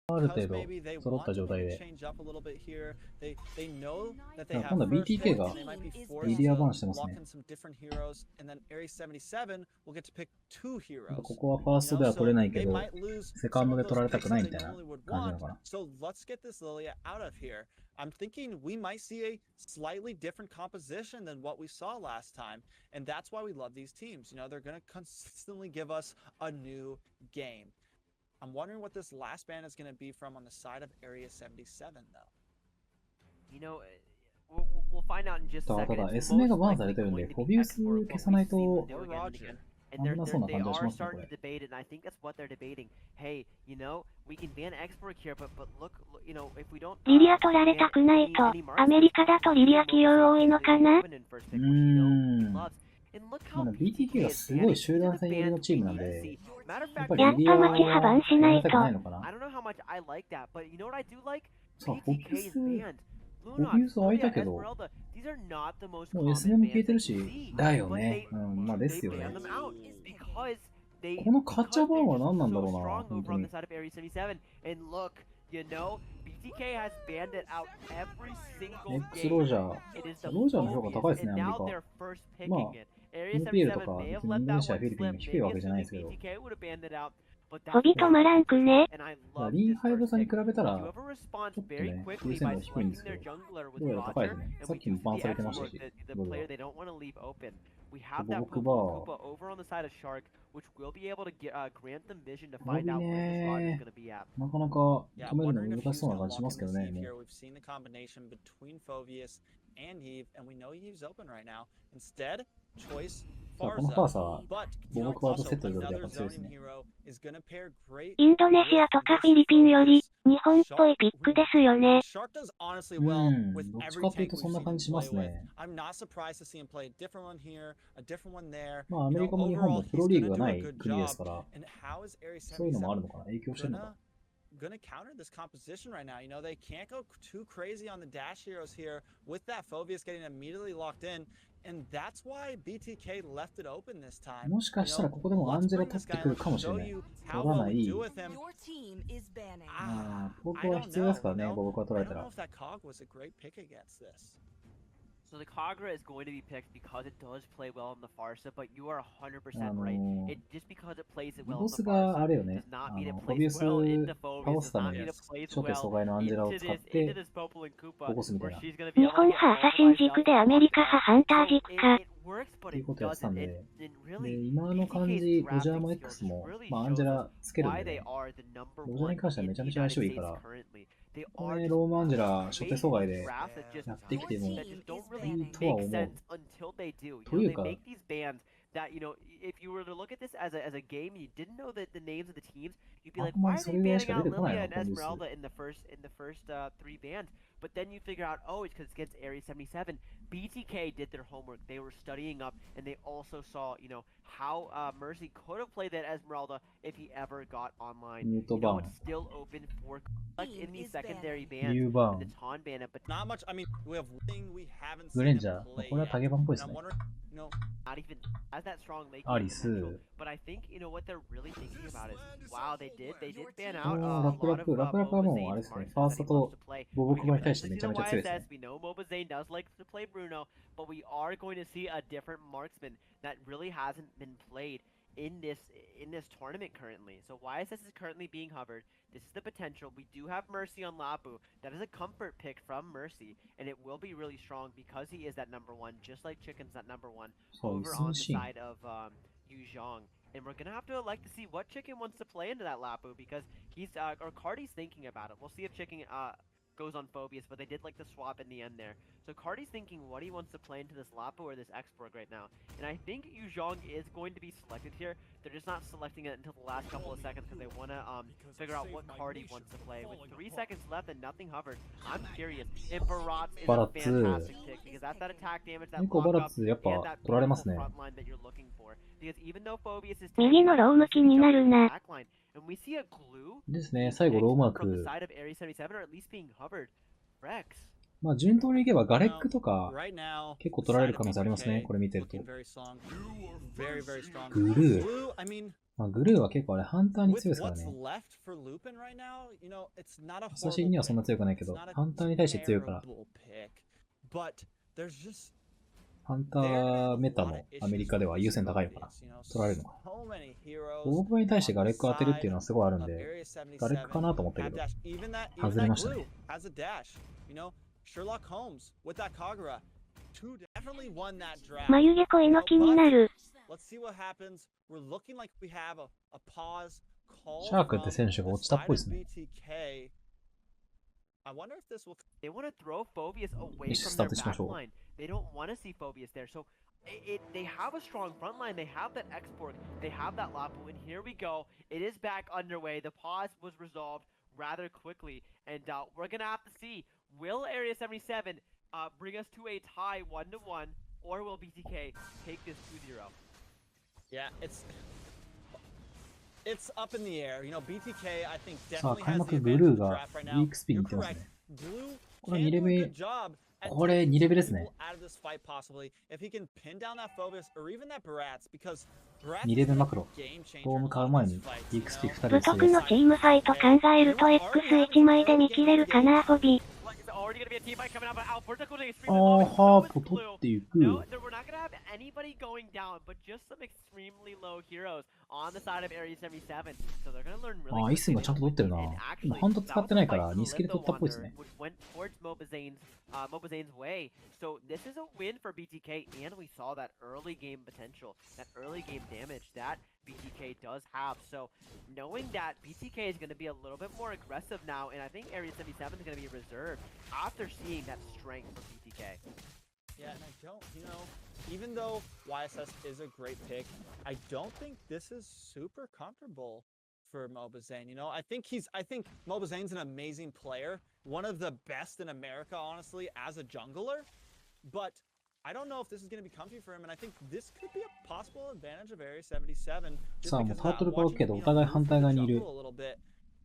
ある程度揃った状態で。今度は BTK がリディアバーンしてますね。ここはファーストでは取れないけど、セカンドで取られたくないみたいな感じなのかな。I'm thinking we might see a slightly different composition than what we saw last time. And that's why we love these teams. You know, they're going to consistently give us a new game. I'm wondering what this last ban is going to be from on the side of Area 77, though. You know, we'll find out in just a second. ただ、S 名がバーンされてるんで、フォビウス消さないと、And they are starting to debate it, and I think that's what they're debating. Hey, you know, we can ban export here, but look, you know, if we don't. リリア取られたくないと、アメリカだとリリア起用多いのかな。BTK がすごい集団戦寄りのチームなんで、やっぱマキハバンしないと。I don't know how much I like that, but you know what I do like? BTK is banned. フォビウス開いたけど、もう SM も消えてるし、だよね。まあですよね。このカッチャーバーンは何なんだろうな、本当に。X ロージャー。ロージャーの評価高いですね、アメリカ。まあ、NPL とか、別にインドネシア、フィリピンが低いわけじゃないですけど。フォビ止まらんくね。リンハイブさんに比べたら、ちょっとね、優先度が低いんですけど、どうやら高いですね。さっきもバンされてましたし、どうやら。僕バー。なかなか止めるの難しそうな感じしますけどね。さあ、このファーサー、ボボクワーとセットでやっぱ強いですね。インドネシアとかフィリピンより日本っぽいピックですよね。どっちかっていうとそんな感じしますね。まあアメリカも日本もプロリーグがない国ですから、そういうのもあるのかな、影響してるのかな。Gonna counter this composition right now. You know, they can't go too crazy on the dash heroes here with that Phobius getting immediately locked in. And that's why BTK left it open this time. もしかしたらここでもアンジェラ取ってくるかもしれない。取らない。まあ、ポークは必要ですからね、ボボクは取られたら。So the Kagura is going to be picked because it does play well in the Farsa, but you are 100% right. It just because it plays it well in the Farsa does not mean it plays well in the Phobius, does not mean it plays well into this Popol and Koopa, where she's going to be able to get all the items. 日本派アサシン軸でアメリカ派ハンター軸か。っていうことやってたんで、今の感じ、ロジャーも X も、まあアンジェラつけるんで、ね、ロジャーに関してはめちゃめちゃ相性いいから、これロームアンジェラ初手阻害でやってきてもいいとは思う。というか、that, you know, if you were to look at this as a game, you didn't know the names of the teams, you'd be like, why are they banning out Lilia and Esmeralda in the first 3 bans? But then you figure out, oh, it's because it's against Area 77. BTK did their homework. They were studying up, and they also saw, you know, how Mercy could have played that Esmeralda if he ever got online. You know, it's still open for in the secondary ban, the Taun ban, but not much. I mean, we have thing we haven't seen. グレンジャー、これは影版っぽいですね。not even as that strong lateアリス。But I think, you know, what they're really thinking about is, wow, they did ban out ラプラプはもうあれですね、ファーストとボボクバに対してめちゃめちゃ強いですね。We know MobileLegend does like to play Bruno, but we are going to see a different marksman that really hasn't been played in this tournament currently. So YSS is currently being hovered. This is the potential. We do have Mercy on Lapu. That is a comfort pick from Mercy, and it will be really strong because he is that #1, just like Chicken's that #1 over on the side of Yu Zhang. And we're gonna have to elect to see what Chicken wants to play into that Lapu because he's or Cardi's thinking about it. We'll see if Chicken goes on Phobius, but they did like the swap in the end there. So Cardi's thinking what he wants to play into this Lapu or this Exborg right now. And I think Yu Zhang is going to be selected here. They're just not selecting it until the last couple of seconds because they want to figure out what card he wants to play. With 3 seconds left and nothing hovered, I'm curious if Baratz is a fantastic pick because that's that attack damage, that lockup, and that front line that you're looking for. Because even though Phobius is 右のロー向きになるな。and we see a glue ですね、最後ローマーク。まあ順当にいけばガレックとか結構取られる可能性ありますね、これ見てると。グルー。まあグルーは結構あれハンターに強いですからね。アサシンにはそんな強くないけど、ハンターに対して強いから。ハンターメタもアメリカでは優先高いのかな。取られるのかな。オーバーに対してガレック当てるっていうのはすごいあるんで、ガレックかなと思ったけど、外れましたね。眉毛濃いの気になる。シャークって選手が落ちたっぽいですね。They want to throw Phobius away Let's from their start this match back off. line. They don't want to see Phobius there. So they have a strong front line. They have that export. They have that Lapu. And here we go. It is back underway. The pause was resolved rather quickly. And we're going to have to see, will Area 77 bring us to a tie 1-1, or will BTK take this 2-0? Yeah, it's up in the air. You know, BTK, I think, さあ、 definitely 開 has 幕 the ブル advantage ー of が the draft right ウ now. ィークスピンに You're 行ってます correct. ね。 Blue これ can 2レ do a ベ good job at これ taking 2レベ some ですね。 people out of this fight possibly. If he can pin down that Phobius or even that Barats, because Barats 2 is レベ gonna マ be クロ。 a game changer ドー in ム a 買う lot 前 of に these fights, ウィークスピ you 2 know? 人武でする徳やのチームファイト考えると X 1枚で見切れるかな、フォビ。Already going to be a team fight coming out, but Alberto going to つ。あー、ハープ取っていく。 No, we're not going to have anybody going down, but just some extremely low heroes on the side of Area 77. So they're going to learn really あー、イスンがちゃんと取ってるな。今ハント使ってないから2スキル取ったっぽいですね。 went towards MobileLegend's way. So this is a win for BTK, and we saw that early game potential, that early game damage that BTK does have. So knowing that BTK is going to be a little bit more aggressive now, and I think Area 77 is going to be reserved after seeing that strength from BTK. Yeah, and I don't, you know, even though YSS is a great pick, I don't think this is super comfortable for Mobazane. You know, I think Mobazane's an amazing player, one of the best in America, honestly, as a jungler. But I don't know if this is going to be comfy for him, and I think this could be a possible advantage of Area 77. さあ、もうタートルが多いけど、お互い反対側にいる。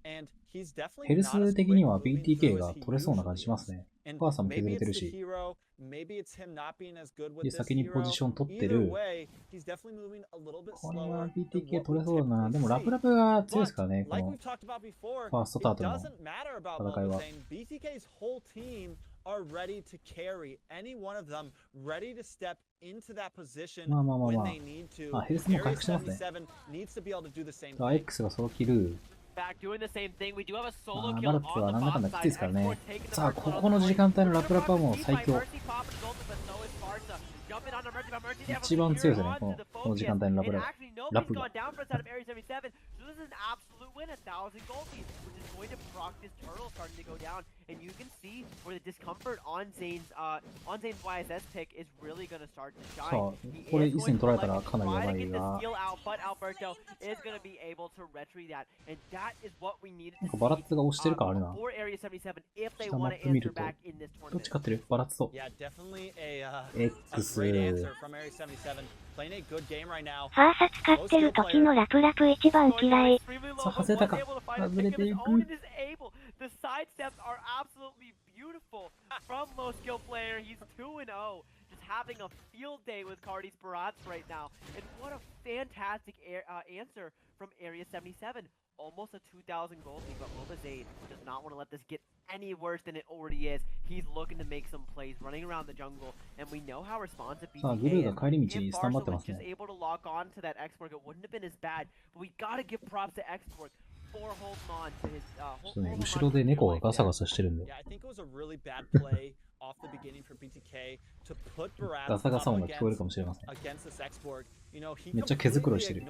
And he's definitely ヘル not as ス的に quick は moving BTK through が as he 取れそうな感 usually じしますね。 is. お母さんも And 削れ maybe てる it's the し。 hero, maybe it's him not being as good with で、 this 先にポジ hero. ション取って Either る。 way, he's definitely moving a little bit これは slower than BTK what 取 we れそうだな。 typically でもラプ see. ラプが強い But ですからね、こ like の we've talked about before, ファースト it タートルの doesn't matter about 戦いは。 Mobazane. BTK's whole team are ready to carry any one of them, ready to step into that position まあまあまあ when ま they need to. あ。あ、ヘルスも Area 回復してますね。 77 needs to be able to do the same さあ、 thing. X がソロキル。 Back doing the same thing. We do have a solo あー、 kill バ on ラッツは the なんだかんだ bot きつい side. ですからね。 Export taking the さあ、 first こ blood こ on の the 時 point. 間帯のラプラパはもう Mercy 最 by 強。 Mercy pop and Zoltan, but no Esparza. Jumping on the Mercy by Mercy. They have a 一番強いですよね、 clear この onto the この時間帯のラプ focus. ラ。 And actually ラ nobody's プが。 gone down for us out of Area 77. So this is an absolute win, 1,000 gold piece, which is going to proc this turtle starting to go down. And you can see where the discomfort on Zane's YSS pick is really going to start to さあ、 shine. これ He イ is スに going 取ら to れたら like かなりや try ば to い get が。 the steal out, but Alberto is going to be able to retrieve that. And that is what we needed なん to かバラッ see ツが押してる感あるな。 for Area 77 if they 下マ want ッ to プ見 answer ると、 back in this どっち tournament. 勝ってるバラッツと。 Yeah, definitely a X。 great answer from Area 77. Playing a good game right now. ファーサ使ってる時のラプラプ一番嫌い。さあ、外れたか。外れていく。 The side steps are absolutely beautiful from low skill player. He's 2-0. Just having a field day with Cardi's Barats right now. And what a fantastic answer from Area 77. Almost a 2,000 gold lead, but Mobazane does not want to let this get any worse than it already is. He's looking to make some plays, running around the jungle, and we know how responsive さあ、 BTK グルー is. が帰り道に If スタンバって Barca ま was す just ね。 able to lock on to that export, it wouldn't have been as bad. But we gotta give props to export for holding on to his ちょっとね、後ろで猫がガサガサしてるんで。 Yeah, I think it was a really bad play off the beginning for BTK to put Barats ガサガサ音 up が聞こえる against かもしれません。 against this export. You know, he めっちゃ毛づくろいしてる。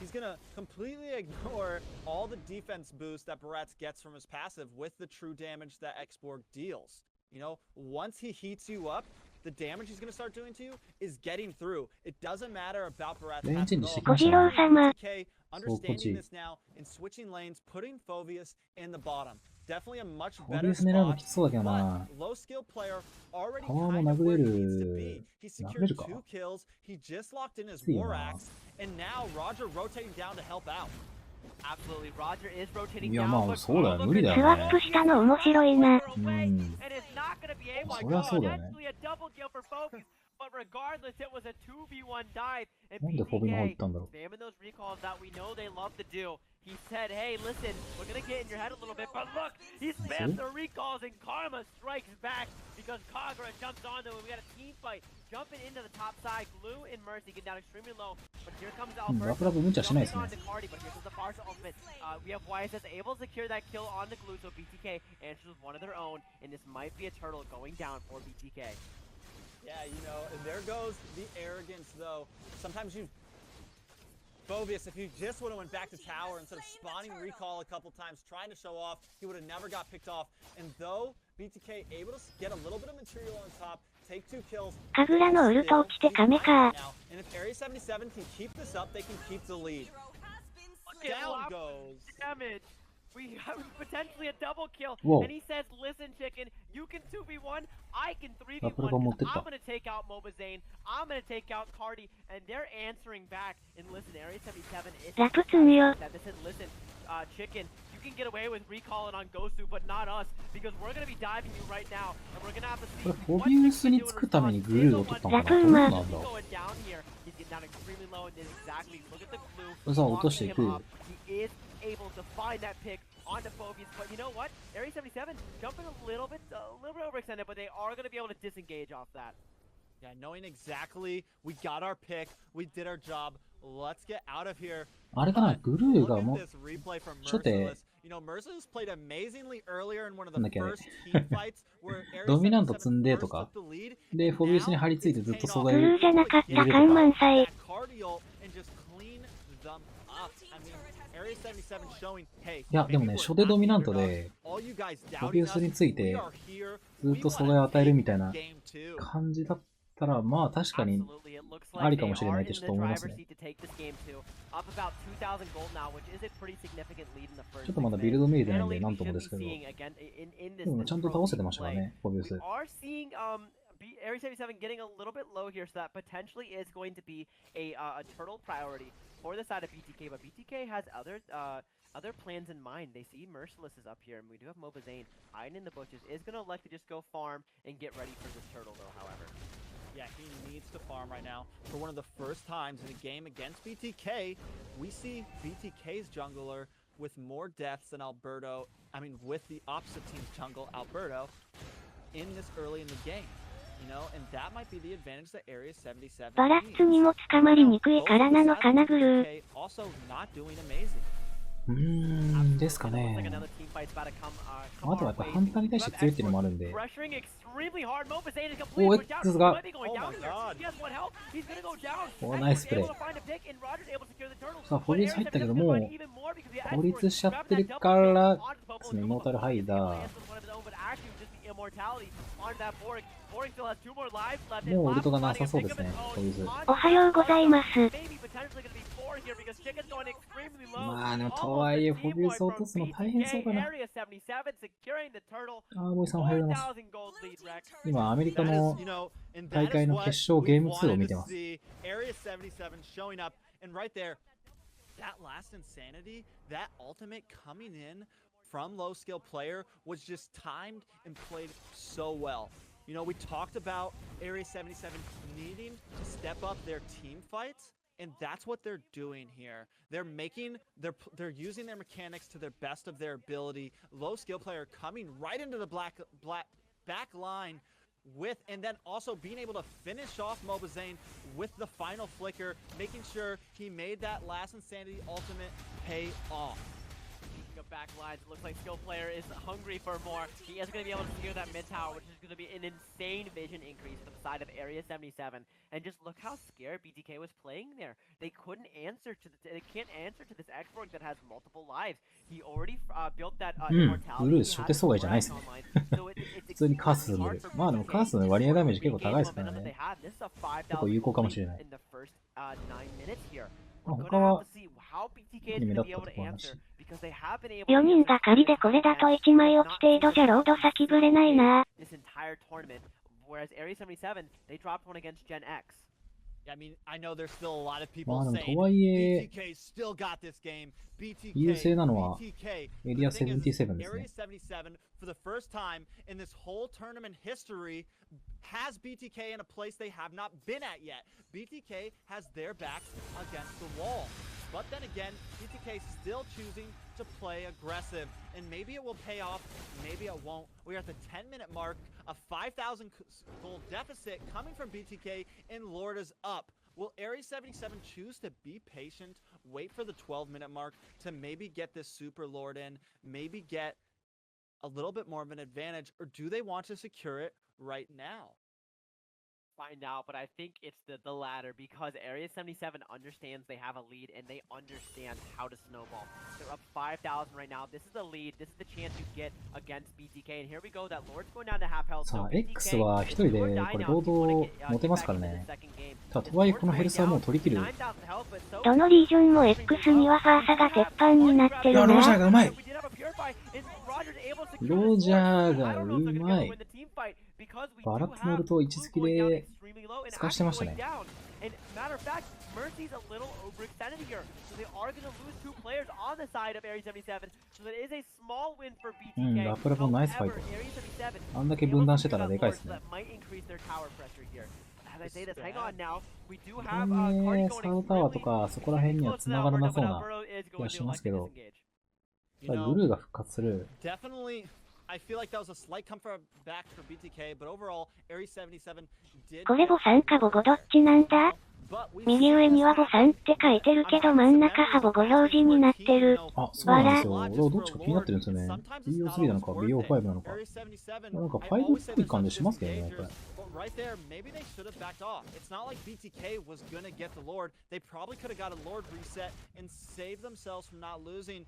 he's gonna completely ignore all the defense boost that Barats gets from his passive with the true damage that export deals. You know, once he heats you up, the damage he's gonna start doing to you is getting through. It doesn't matter about Barats レーンチェンジしてき小ましたね。次郎様。 BTK understanding this now and switching lanes, putting Phobius in the bottom. Definitely a much フォ better ビウス狙うの spot. きつそうだけどな。 But low skill player already パワー kind も of 殴 where れ he needs to る。 be. He 殴れ secured るか。 2 kills. He just locked in his きつい war な。 axe, and now Roger rotating down to help out. Absolutely. Roger is rotating いや、 down, まあ、 but そうだよ。 Carlo 無理だスワよね。ップしたの面白いな。うん。 and is not going to be ableそ to りゃそうだよね。 potentially a double kill for Focus. But regardless, it was a 2v1 dive, and なんでフォビの方行 BTK ったんだろ spamming those recalls that we know they love to do. He said, hey, listen, we're going to get in your head a little bit, but look, he spams the recalls and Karma strikes back because Kagura jumps onto him. We got a team fight jumping into the top side. Glue and Mercy get down extremely low, but here comes う。ラ Alberto. プラプ無茶しないですね。 Jumping onto Cardi, but here comes the Barca ultimate. We have YSS able to secure that kill on the Glue, so BTK answers with one of their own, and this might be a turtle going down for BTK. Yeah, you know, and there goes the arrogance, though. Sometimes you... Phobius, if he just would have went back to tower instead of spawning recall a couple times, trying to show off, he would have never got picked off. And though BTK able to get a little bit of material on top, take 2 kills... カグラのウルト落ちてカメか。 And if A77 can keep this up, they can keep the lead. Down goes... Damage. We have potentially a double kill. Whoa. And he says, listen, chicken, you can 2v1, I can 3v1. Laprava 'cause 持ってった I'm going to take out Mobazane, I'm going to take out Cardi, and they're answering back. And listen, Area 77 is... ラプツンよ。 That they said, listen, chicken, you can get away with recalling on Gosu, but not us, because we're going to be diving you right now, and we're going to have to こ see... れ、フォビウスにつくためにグルーを取ったのかな。どうなんだろ Going down here. He's getting down extremely low, and then exactly, look at the clue. う。さあ、落としていく。 He is able to find that pick onto Phobius, but you know what? Area 77 jumping a little bit overextended, but they are going to be able to disengage off that. Yeah, knowing exactly, we got our pick, we did our job, let's get out of here. あれかな、グルーがもう、 This replay from 初手、 You know, Merciless played amazingly earlier in one of the なんだっけあれ。 first team fights where Area ドミナント積んでとか、で、フォビウスに張り付いてずっと素材グルーじゃなかった感満載。 いや、でもね、初手ドミナントで、フォビウスについて、ずっと素材を与えるみたいな感じだったら、まあ確かに、ありかもしれないってちょっと思いますね。ちょっとまだビルド見れてないんで、なんともですけど。でもちゃんと倒せてましたからね、フォビウス。Area 77 getting a little bit low here, so that potentially is going to be a turtle priority for the side of BTK, but BTK has other plans in mind. They see Merciless is up here, and we do have Mobazane hiding in the bushes. Is going to elect to just go farm and get ready for this turtle, though, however. Yeah, he needs to farm right now. For one of the first times in a game against BTK, we see BTK's jungler with more deaths than Alberto, with the opposite team's jungle, Alberto, in this early in the game. You know, and that might be the advantage that Area 77 バラッツにも捕まりにくいからなのかなグルー。 also not doing amazing. ですかね。あとはやっぱハンターに対して強いっていうのもあるんで。お、X が。お、ナイスプレイ。さあ、フォビウス入ったけども、孤立しちゃってるから、ですね、モータルハイダー。もうウルトがなさそうですね、フォビウス。おはようございます。まあでもとはいえフォビウス落とすの大変そうかな。ボイさんおはようございます。今アメリカの大会の決勝ゲーム2を見てます。That last insanity, that ultimate coming in from low skill player was just timed and played so well. You know, we talked about Area 77 needing to step up their team fights, and that's what they're doing here. They're using their mechanics to their best of their ability. Low skill player coming right into the back line with, and then also being able to finish off Mobazane with the final flicker, making sure he made that last insanity ultimate pay off. Back lines, it looks like skill player is hungry for more. He is going to be able to secure that mid tower, which is going to be an insane vision increase for the side of Area 77. And just look how scared BTK was playing there. They couldn't answer to they can't answer to this X-Borg that has multiple lives. He already built that immortality. ブルース初手障害じゃないですね。普通にカース進んでる。まあでもカースの割合ダメージ結構高いですからね。結構有効かもしれない。他は目立ったところなし。4人がかりでこれだと1枚落ち程度じゃロード先ぶれないな。I mean, I know there's still a lot of ま people あでも saying とはいえ、 BTK still got this game. 優勢 BTK, なのは BTK. エリア The thing is, 77ですね。 Area 77, for the first time in this whole tournament history, has BTK in a place they have not been at yet. BTK has their backs against the wall. But then again, BTK still choosing to play aggressive. And maybe it will pay off, maybe it won't. We are at the 10-minute mark. A 5,000 gold deficit coming from BTK, and Lord is up. Will Area 77 choose to be patient, wait for the 12-minute mark to maybe get this Super Lord in, maybe get a little bit more of an advantage, or do they want to secure it right now? Find out, but I think it's the latter, because Area 77 understands they have a lead and they understand how to snowball. They're up 5,000 right now. This is the lead. This is the chance you get against BTK. And here we go. That Lord's going down to half health. さ So あ、 BTK, X は一人でこれ堂々持てますからね。ただとはいえこのヘルスはもう取り切る。どのリージョンも X にはファーサが鉄板になってるロジャーな。がうまい。ロジャーがうまい。バラッツノルと位置付きで透かしてましたね。And matter of fact, Mercy's a little overextended here, so they are going to lose 2 players on the side of Area 77. So that is a small win for BTK. ラップラポンナイスファイト。 Area 77, あんだけ分断してたらでかいですね。 that might increase their tower pressure here. As I say this, hang on now. We do こ have れね、 Cardi サ going ウタワーと extremely かそこら辺には close 繋 now. がらな But そうな Burrow is 気 going がし to ますけ like ど、 disengage. You know, ブルーが復活する。 definitely, I feel like that was a slight comfort back for BTK, but overall, Area 77 did. これボさんかボゴどっちなんだ？右上にはボさんって書いてるけど真ん中はボゴ表示になってる。あ、そうなんですよ。俺はどっちか気になってるんですよね。BO3 なのか BO5 なのか。なんか5っぽい感じしますけどね、これ。Right there, maybe they should have backed off. It's not like BTK was gonna get the Lord. They probably could have got a Lord reset and saved themselves from not losing.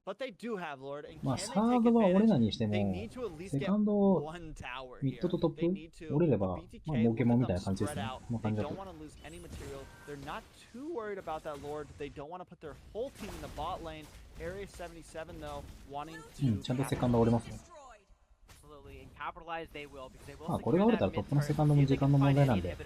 But they do have Lord, and まあ、 can サ they ー take ドは折れない advantage? にして They も、 need to at least セ get カンド、 one tower ミッド here. とトッ They プ need to. 折れれば、まあ、 BTK 儲けもんみたい let な them 感じです spread ね。 out. この They 感じだ don't と。 want to lose any material. They're not too worried about that Lord. They don't want to put their whole team in the bot lane. Area 77 though, wanting うん、 to. ちゃんとセカンド折れますね。Absolutely, and capitalize they will, because they will まあ、これが折れたらトップのセカンドも時間の問題なんで。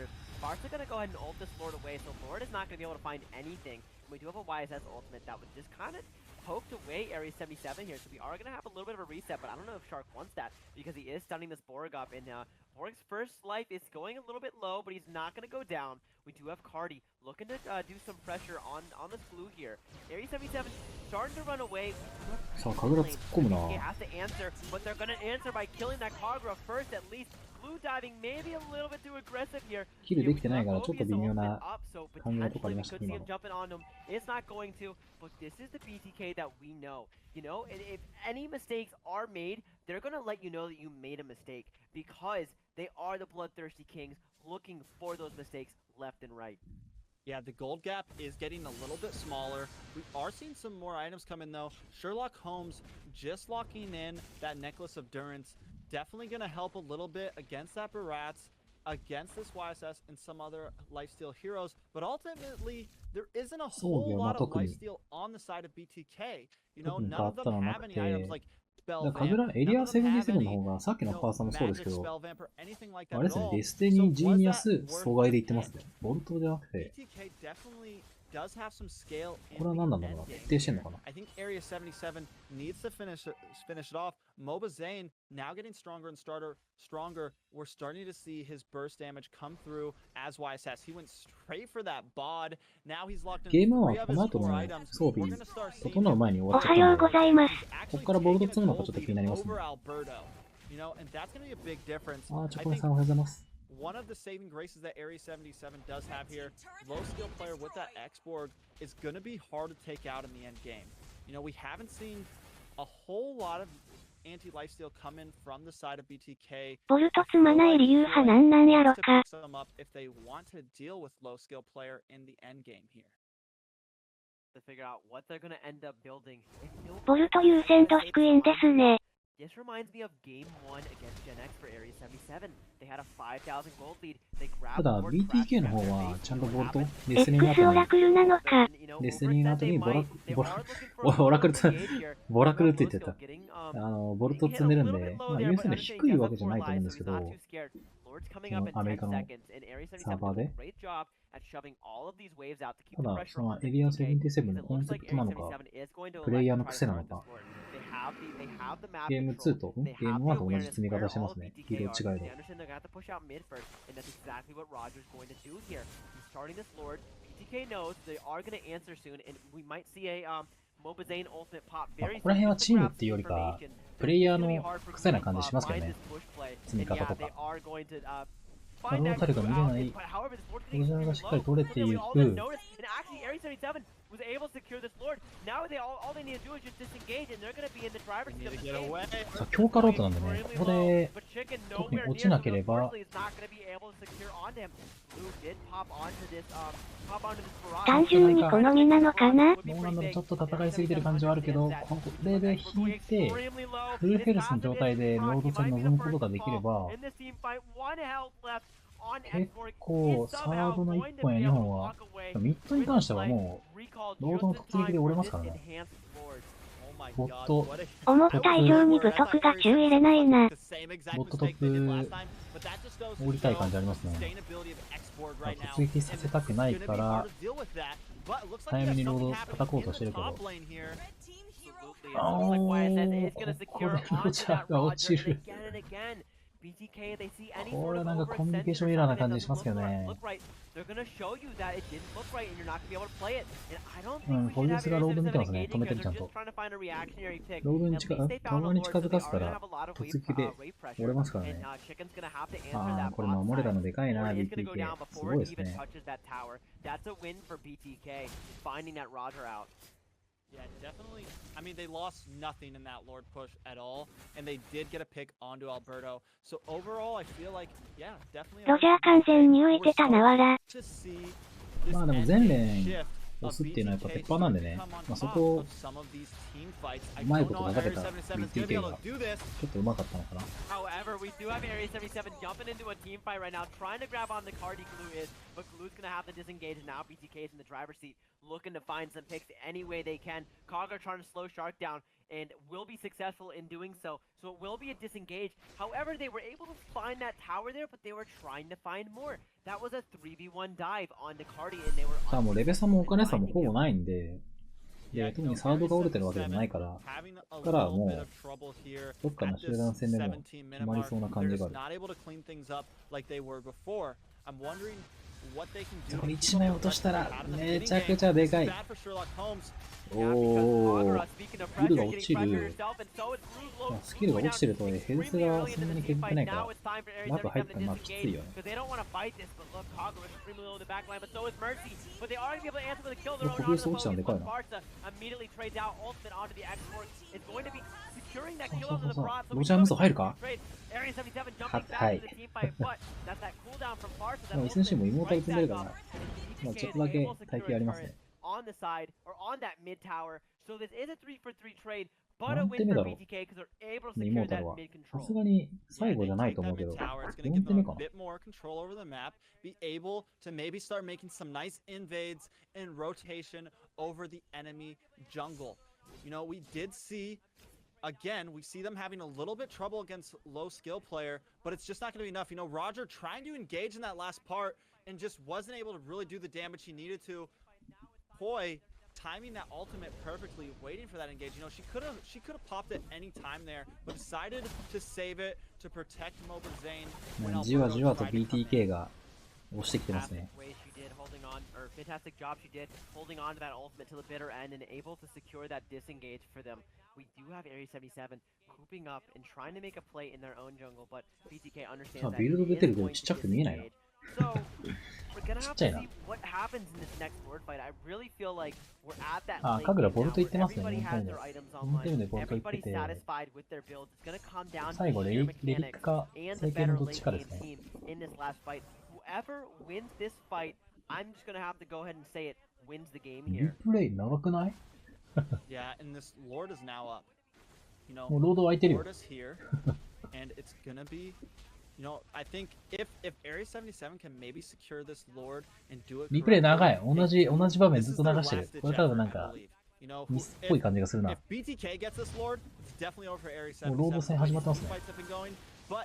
Bart's going to go ahead and ult this Lord away, so Lord is not going to be able to find anything. And we do have a YSS ultimate that was just kind of poked away Area 77 here, so we are going to have a little bit of a reset, but I don't know if Shark wants that, because he is stunning this Borg up, and Borg's first life is going a little bit low, but he's not going to go down. We do have Cardi looking to do some pressure on this blue here. Area 77 starting to run away. さあ、神楽突っ込むな。 He has to answer, but they're going to answer by killing that Kagura first at least. Blue diving maybe a little bit too aggressive here. キルできてないからちょっと微妙な so 感じのとこあ potentially り we ました could ね、 see 今 him の。 jumping on him. It's not going to, but this is the BTK that we know. You know, and if any mistakes are made, they're going to let you know that you made a mistake, because they are the bloodthirsty kings looking for those mistakes left and right. Yeah, the gold gap is getting a little bit smaller. We are seeing some more items come in though. Sherlock Holmes just locking in that Necklace of Durance. Definitely going to help a little bit against that Barats, against this YSS and some other lifesteal heroes. But ultimately, there isn't a whole lot of lifesteal on the side of BTK. You know, none of them have any items like 神楽エリア77の方がさっきのファーサーもそうですけど、あれですね、デスティニー、ジーニアス、阻害で言ってますね。ボルトじゃなくて、これは何なんだろうな、徹底してんのかな。I think Area 77 needs to finish it off. Moba Zane now getting stronger and stronger. We're starting to see his burst damage come through as YSS. He went straight for that bod. Now he's locked in ゲームは three of こ his の後 core の items. 装 We're 備 gonna start seeing 整う前に終おわっちゃはようごったんで、ざいます。ここからボルト積むのかちょっと気になりますね。 You know, and that's going to be a big difference. あー、チョ I コレ think さんおはようございます。 one of the saving graces that Area 77 does have here, low skill player with that X-Borg is going to be hard to take out in the end game. You know, we haven't seen a whole lot of anti-lifesteal come in from the side of BTK. ボルト積まない理由はなんなんやろか。 If they want to deal with low skill player in the end game here. To figure out what they're going to end up building. ボルト優先度低いんですね。 This reminds me of Game 1 against Gen X for Area 77. They had a 5,000 gold lead. They た grabbed だ Lord, BTK の crashed 方 their は base. ちゃんとボルト、 What デスティニーの X オ後に、ラクルなのか。 happened? You know, デスティニーの後に overextend, ボラ they might- they are looking for a ボラクル engage here. ボラクルって言 Low ってた skill。ボルト積んでるんで、まあ、優先度低いわけじゃないと思うんですけど、 Lord's coming up in アメリカ 10の seconds, and Area 77 サーバーで doing a great job at shoving all of these waves out to keep た the だ、 pressure その on the エリア BTK. 77 の It コン looks セ like プトなのか、 A77 is going to プレイヤー elect の to try 癖 to なの guard this か、 Lord. They have the map ゲーム control. 2と、 They ゲー have ム the 1と同じ awareness 積み where 方してま all す of ね。 BTK 色 are. 違い They で。 understand they're going to have to push out mid first, and that's exactly what Roger's going to do here. He's starting this Lord. BTK knows they are going to answer soon, and we might see a MobileLegend ultimate pop まあ very ここら soon. 辺は Just to チーム grab っていう some よりか、 information. プレイヤー It's gonna be の hard for 癖な Glue 感 to じしますけど find ね。 this push play. 積み And 方 yeah, と they か。 are going to ロ find ー that タルが Glue 見れ out な there. い、 But however, this Lord's ロ getting ジャー extremely がしっかり low. 取れ So て then い we all then く。 noticed, and actually A77 was able to secure this Lord. Now all they need to do is just disengage, and they're going to be in the driver's seat of this game. さあ、強化ロードなんでね、ここで But Chicken 特に nowhere 落ち near, な so ければ、 unfortunately is not going to be able to secure onto him. Blue did pop onto this barrage. 単純に好みなのかな。どうなんだろう、ちょっと戦いすぎてる感じはあるけど、これで引いて、フルヘルスの状態でロード戦に臨むことができれば、結構サードの1本や2本は、ミッドに関してはもう、ロードの突撃で折れますからね。ボット、思った以上に武徳が宙入れないな。ボットトップ、降りたい感じありますね。突撃させたくないから、早めにロード叩こうとしてるけど。あー、ここでロジャーが落ちる。これはなんかコミュニケーションエラーな感じしますけどね。うん、ポリデスがロード見てますね。止めてるちゃんと。ロードに側に近づかせたら、突撃で折れますからね。ああ、これ守れたのでかいな、BTK。すごいですね。Yeah, definitely. I mean, they lost nothing in that Lord push at all, and they did get a pick onto Alberto. So overall, I feel like, yeah, definitely. ロジャー完全に浮いてたなわら。まあでも全連押すっていうのはやっぱ鉄板なんでね、まあそこをうまいことかかけた BTK がちょっとうまかったのかな。However, we do have A77 jumping into a team fight right now, trying to grab on the Cardi Glue is, but Glue's gonna have to disengage, and now BTK is in the driver's seat, looking to find some picks any way they can. Kogger trying to slow Shark down, and will be successful in doing so. So it will be a disengage. However, they were able to find that tower there, but they were trying to find more. That was a 3v1 dive on the Cardi, and they were さあもうレベ差もお金差もほぼないんで、で特にサードが折れてるわけでもないから、ここからはもうどっかの集団戦でも決まりそうな感じがある。それ1枚落としたらめちゃくちゃでかい。おお、スキルが落ちる。スキルが落ちてるとヘルスがそんなに削ってないから、マーク入ってもまあきついよね。ここでそう落ちたのでかいな。ロジャー無双入るか？はい。SNC も妹が積んでるから、まあちょっとだけ耐久ありますね。on the side or on that mid tower. So this is a 3-for-3 trade, but a win for BTK because they're able to secure that mid control. さすがに最後じゃないと思うけど、4手目かな。bit more control over the map, be able to maybe start making some nice invades and rotation over the enemy jungle. You know, we did see again, we see them having a little bit trouble against low skill player, but it's just not going to be enough. You know, Roger trying to engage in that last part and just wasn't able to really do the damage he needed to. Poi timing that ultimate perfectly, waiting for that engage. You know, she could have popped at any time there, but decided to save it to protect MobileLegend. じわじわと BTK が押してきてますね。Fantastic job she did holding on to that ultimate till the bitter end and able to secure that disengage for them. We do have A77 cooping up and trying to make a play in their own jungle, but BTK understands that. ビルド出てるけどちっちゃくて見えないな。So we're gonna have to see what happens in this next board fight. I really feel like we're at that late game now where everybody has their items online. Everybody's satisfied with their builds. It's gonna come down to the sheer mechanics and the better late game team in this last fight. Whoever wins this fight, I'm just gonna have to go ahead and say it, wins the game here. リプレイ長くない？ Yeah, and this Lord is now up. You know, もうロード空いてるよ。 Lord is here, and it's gonna be. You know, I think if A77 can maybe secure this Lord and do it. リプレイ長い。同じ場面ずっと流してる。これ多分なんかミスっぽい感じがするな。もうロード戦始まってますね。だ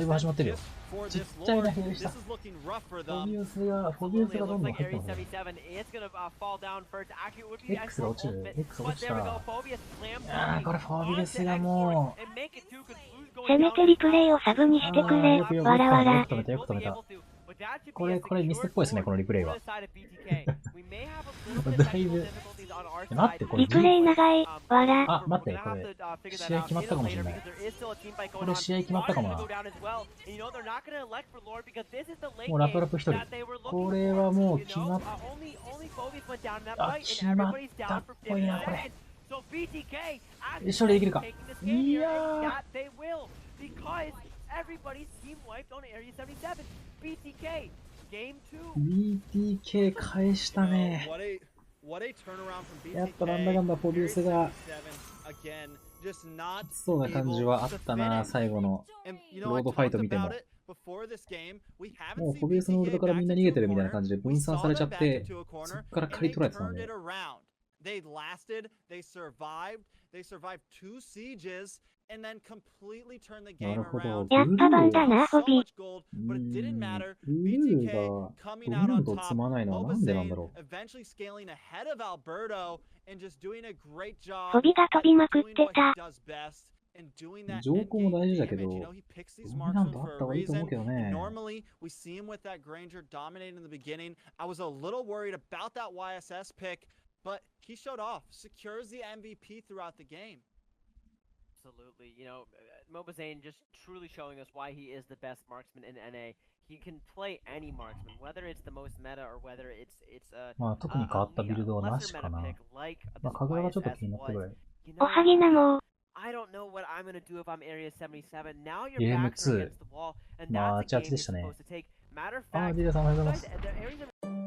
いぶ始まってるよ。ちっちゃいな左下。フォビウスがどんどん入ってますね。X が落ちる。X 落ちた。いやー、これフォビウスがもう。せめてリプレイをサブにしてくれ。わらわら。よく止めた、よく止めた。これミスっぽいですね、このリプレイは。だいぶ。待って、これ。リプレイ長い。わら。あ、待って、これ。試合決まったかもしれない。これ試合決まったかもな。もうラップラップ一人。これはもう決まっ、あ、決まったっぽいな、これ。処理できるか。いやー。BTK 返したね。やっぱなんだかんだフォビウスがきつそうな感じはあったな、最後のロードファイト見ても。もうフォビウスのウルトからみんな逃げてるみたいな感じで分散されちゃって、そっから刈り取られてたので。なるほど。やっぱバンだな、ホビ。ブルーがブルーと積まないのはなんでなんだろう。ホビが飛びまくってた。情報も大事だけど、ドミナントあった方がいいと思うけどね。Absolutely. You know, MobileLegend just truly showing us why he is the best marksman in NA. He can play any marksman, whether it's the most meta or whether it's a まあ特に変わったビルドはなしかな。まあ神楽がちょっと気になったぐらい。おはぎなも。I don't know what I'm gonna do if I'm Area 77. Now you're back against the wall, and that's a game you're supposed to take. Matter of fact, ジェイさんおはようございます。